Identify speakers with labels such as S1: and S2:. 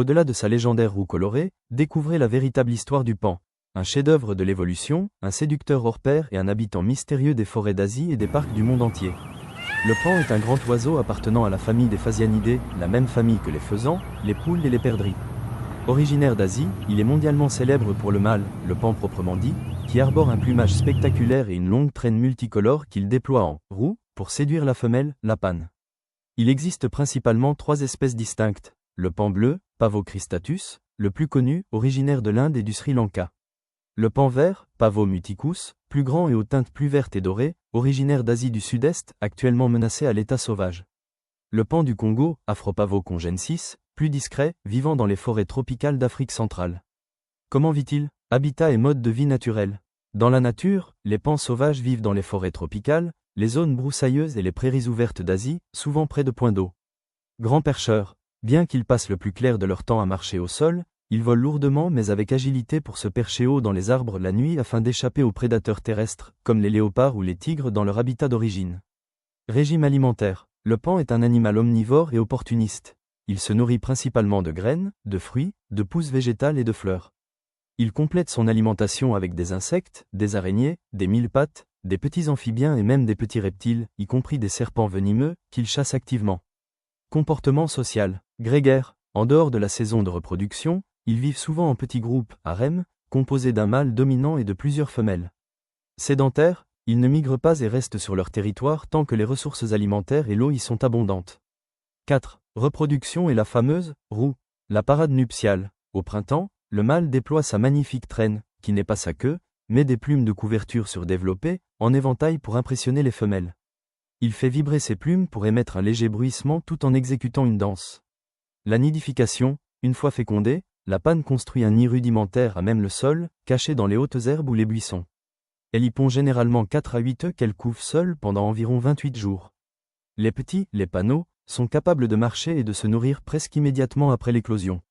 S1: Au-delà de sa légendaire roue colorée, découvrez la véritable histoire du paon. Un chef-d'œuvre de l'évolution, un séducteur hors pair et un habitant mystérieux des forêts d'Asie et des parcs du monde entier. Le paon est un grand oiseau appartenant à la famille des Phasianidés, la même famille que les faisans, les poules et les perdrix. Originaire d'Asie, il est mondialement célèbre pour le mâle, le paon proprement dit, qui arbore un plumage spectaculaire et une longue traîne multicolore qu'il déploie en roue pour séduire la femelle, la pane. Il existe principalement 3 espèces distinctes. Le paon bleu, Pavo cristatus, le plus connu, originaire de l'Inde et du Sri Lanka. Le paon vert, Pavo muticus, plus grand et aux teintes plus vertes et dorées, originaire d'Asie du Sud-Est, actuellement menacé à l'état sauvage. Le paon du Congo, Afropavo congensis, plus discret, vivant dans les forêts tropicales d'Afrique centrale. Comment vit-il? Habitat et mode de vie naturel. Dans la nature, les paons sauvages vivent dans les forêts tropicales, les zones broussailleuses et les prairies ouvertes d'Asie, souvent près de points d'eau. Grands percheurs. Bien qu'ils passent le plus clair de leur temps à marcher au sol, ils volent lourdement mais avec agilité pour se percher haut dans les arbres la nuit afin d'échapper aux prédateurs terrestres, comme les léopards ou les tigres dans leur habitat d'origine. Régime alimentaire. Le paon est un animal omnivore et opportuniste. Il se nourrit principalement de graines, de fruits, de pousses végétales et de fleurs. Il complète son alimentation avec des insectes, des araignées, des mille-pattes, des petits amphibiens et même des petits reptiles, y compris des serpents venimeux, qu'il chasse activement. Comportement social. Grégaire. En dehors de la saison de reproduction, ils vivent souvent en petits groupes, harems, composés d'un mâle dominant et de plusieurs femelles. Sédentaires, ils ne migrent pas et restent sur leur territoire tant que les ressources alimentaires et l'eau y sont abondantes. 4. Reproduction et la fameuse roue. La parade nuptiale. Au printemps, le mâle déploie sa magnifique traîne, qui n'est pas sa queue, mais des plumes de couverture surdéveloppées, en éventail pour impressionner les femelles. Il fait vibrer ses plumes pour émettre un léger bruissement tout en exécutant une danse. La nidification. Une fois fécondée, la pane construit un nid rudimentaire à même le sol, caché dans les hautes herbes ou les buissons. Elle y pond généralement 4 à 8 œufs qu'elle couve seule pendant environ 28 jours. Les petits, les paneaux, sont capables de marcher et de se nourrir presque immédiatement après l'éclosion.